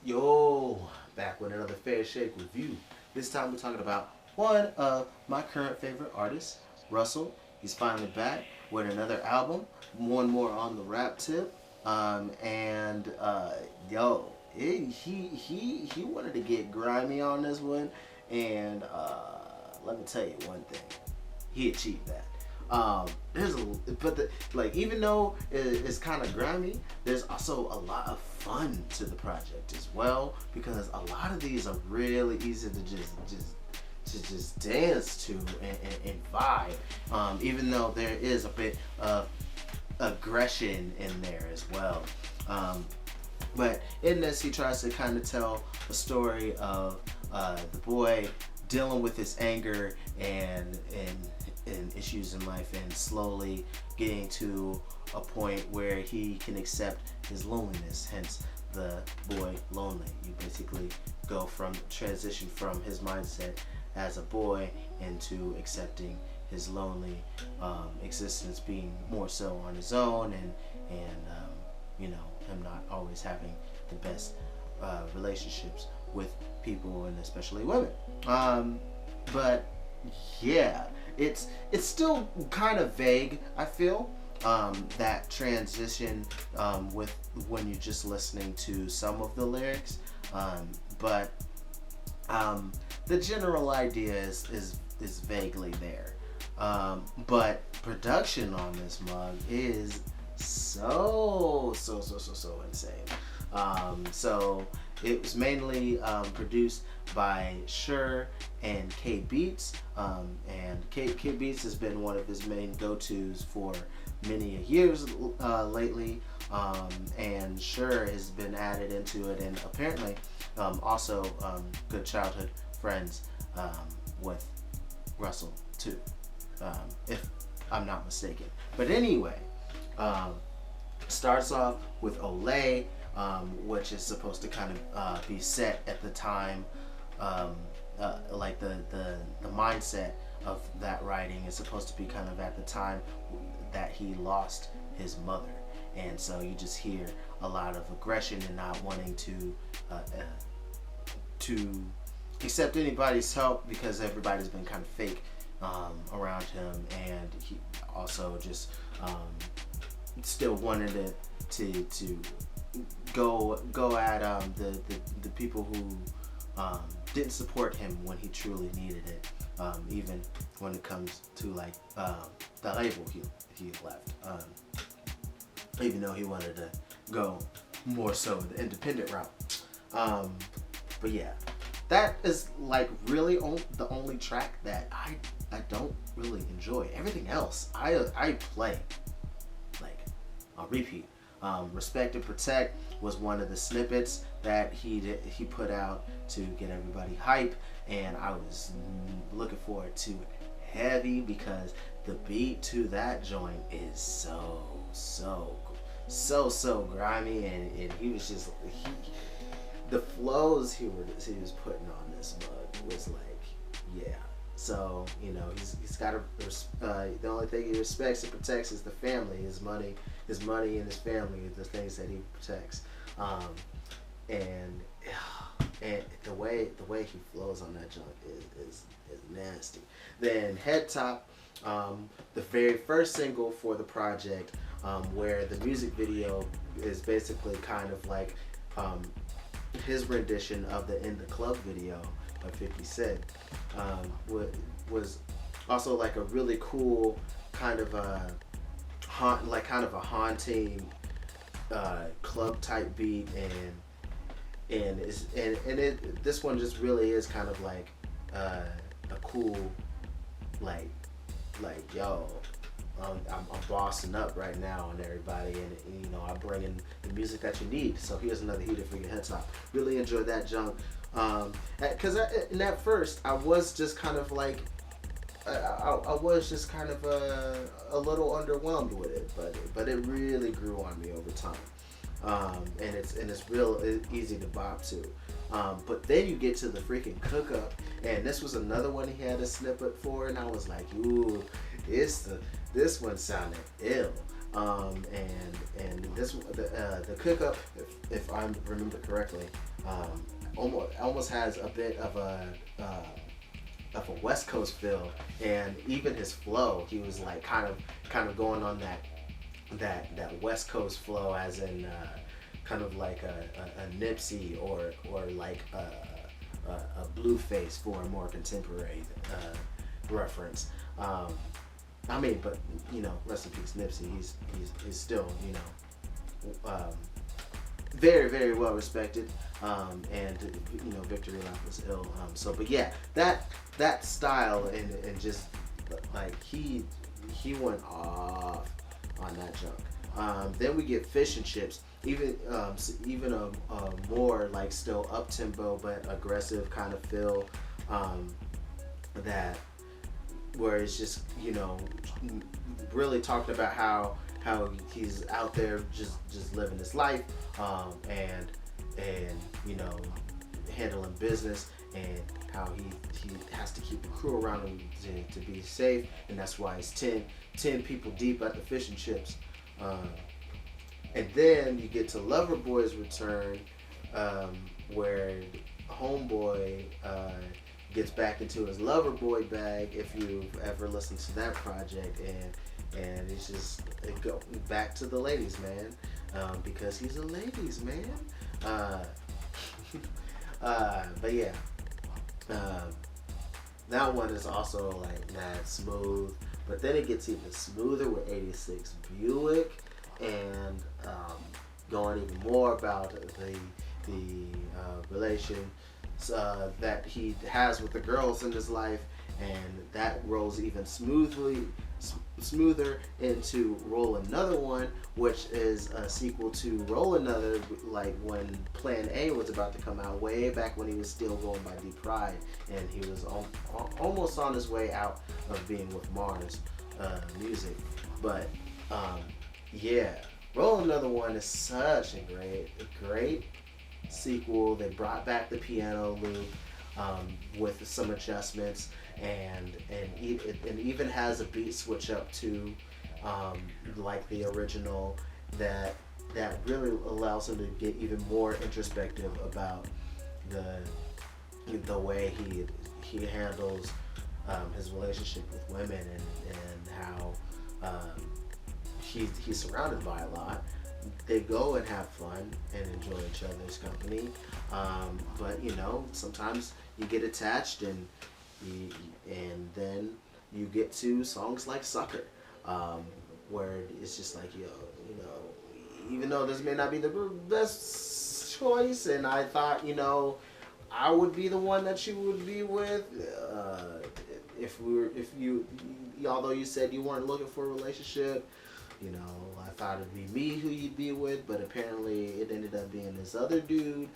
Yo, back with another Fair Shake review. This time we're talking about one of my current favorite artists, Russell. He's finally back with another album, one more on the rap tip. And yo, he wanted to get grimy on this one, and let me tell you one thing, he achieved that. There's a but the, like even though it's kind of grimy, there's also a lot of fun to the project as well because a lot of these are really easy to just dance to and vibe. Even though there is a bit of aggression in there as well. But in this, he tries to kind of tell a story of the boy dealing with his anger and issues in life, and slowly getting to a point where he can accept his loneliness. Hence, the boy lonely. You basically go from transition from his mindset as a boy into accepting his lonely existence, being more so on his own, and you know, him not always having the best relationships with people and especially women. But yeah, it's still kind of vague. I feel that transition with when you're just listening to some of the lyrics, but the general idea is vaguely there. But production on this mug is so insane. So it was mainly produced by Shure and K Beats, and K Beats has been one of his main go-tos for many years lately, and Shure has been added into it, and apparently also good childhood friends with Russell too, if I'm not mistaken. But anyway, starts off with Olay, which is supposed to kind of be set at the time, like the mindset of that writing is supposed to be kind of at the time that he lost his mother, and so you just hear a lot of aggression and not wanting to accept anybody's help because everybody's been kind of fake around him, and he also just still wanted to go at the people who didn't support him when he truly needed it, even when it comes to like the label he left, even though he wanted to go more so the independent route. But yeah, that is like really the only track that I don't really enjoy. Everything else I play like on repeat. Respect and Protect was one of the snippets that he put out to get everybody hype, and I was looking forward to it heavy because the beat to that joint is so grimy, and he was just the flows he was putting on this mug was like, yeah. So you know he's got to. The only thing he respects and protects is the family, his money and his family, the things that he protects. And the way he flows on that junk is nasty. Then Head Top, the very first single for the project, where the music video is basically kind of like his rendition of the In the Club video by 50 Cent, was also like a really cool kind of a haunting club type beat, and this one just really is kind of like a cool like yo, I'm bossing up right now on everybody, and you know I'm bringing the music that you need. So here's another heater for your Head Top. Really enjoyed that junk, because in at first I was just kind of like I was just kind of a little underwhelmed with it, but it really grew on me over time, and it's real easy to bop to. But then you get to the freaking Cook Up, and this was another one he had a snippet for, and I was like, ooh, this one sounded ill. And this the Cook Up, if I remember correctly, Almost has a bit of a West Coast feel, and even his flow, he was like kind of going on that West Coast flow, as in kind of like a Nipsey or like a Blueface for a more contemporary reference. I mean, but you know, rest in peace, Nipsey. He's still, you know, very, very well respected, and you know, Victory Lap was ill. So, but yeah, that style and just like he went off on that junk. Then we get Fish and Chips, even a more like still up tempo but aggressive kind of feel, that where it's just, you know, really talking about how he's out there just living his life, and you know, handling business, and how he has to keep the crew around him to be safe, and that's why it's 10 people deep at the Fish and Chips. And then you get to Lover Boy's Return, where Homeboy gets back into his Lover Boy bag, if you've ever listened to that project, and it's just go back to the ladies, man, because he's a ladies man. But yeah, that one is also like mad smooth, but then it gets even smoother with 86 Buick, and going even more about the relation that he has with the girls in his life, and that rolls even smoother into Roll Another One, which is a sequel to Roll Another, like when Plan A was about to come out, way back when he was still going by D Pride, and he was almost on his way out of being with Mars Music. But yeah, Roll Another One is such a great sequel. They brought back the piano loop, with some adjustments, and it even has a beat switch up to like the original, that really allows him to get even more introspective about the way he handles his relationship with women, and how he's surrounded by a lot. They go and have fun and enjoy each other's company, but you know, sometimes you get attached, and then you get to songs like Sucker, where it's just like, you know, even though this may not be the best choice, and I thought, you know, I would be the one that you would be with, although you said you weren't looking for a relationship. You know, I thought it'd be me who you'd be with, but apparently it ended up being this other dude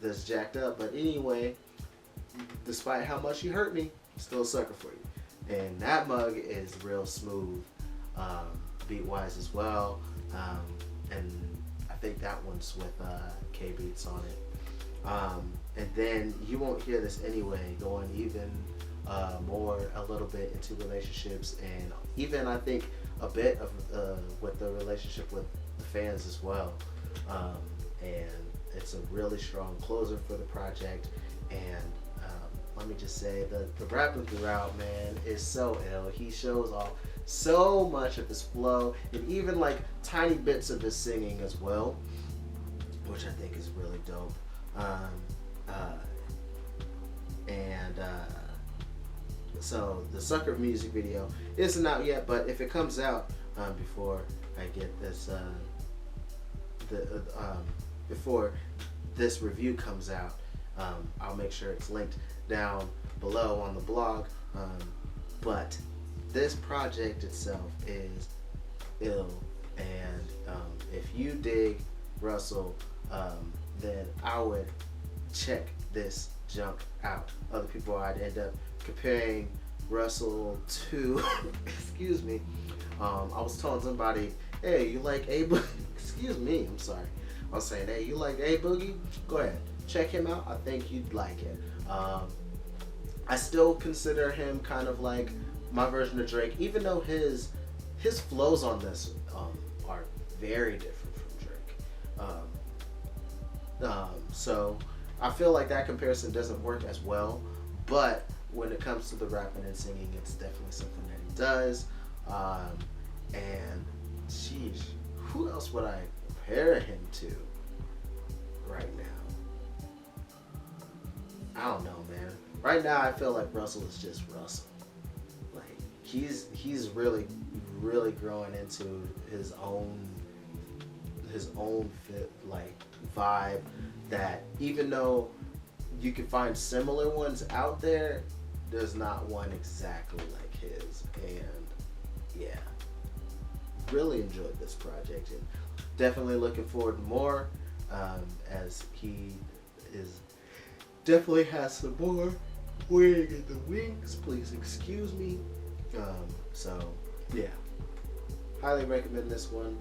that's jacked up. But anyway, despite how much you hurt me, I'm still a sucker for you. And that mug is real smooth, beat-wise as well. And I think that one's with K-Beats on it. And then You Won't Hear This Anyway, going even a little bit into relationships, and even I think a bit of with the relationship with the fans as well. And it's a really strong closer for the project. And let me just say, the rapping throughout, man, is so ill. He shows off so much of his flow, and even like tiny bits of his singing as well, which I think is really dope. So the Sucker music video isn't out yet, but if it comes out before I get this, before this review comes out, I'll make sure it's linked down below on the blog. But this project itself is ill, and if you dig Russell, then I would check this junk out. Other people, I'd end up comparing Russell to excuse me, I was telling somebody, hey, you like A Boogie? Excuse me, I'm sorry. I was saying, hey, you like A Boogie? Go ahead, check him out. I think you'd like it. I still consider him kind of like my version of Drake, even though his flows on this are very different from Drake. So I feel like that comparison doesn't work as well, but when it comes to the rapping and singing, it's definitely something that he does. And sheesh, who else would I compare him to right now? I don't know, man. Right now, I feel like Russell is just Russell. Like he's really growing into his own fit, like vibe. That even though you can find similar ones out there, there's not one exactly like his. And yeah, really enjoyed this project and definitely looking forward to more, as he is definitely has some more wing in the wings. Please excuse me. So yeah, highly recommend this one.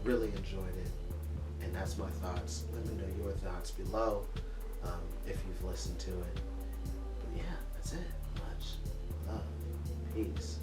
Really enjoyed it, and that's my thoughts. Let me know your thoughts below, if you've listened to it. But yeah, that's it. Much love. Peace.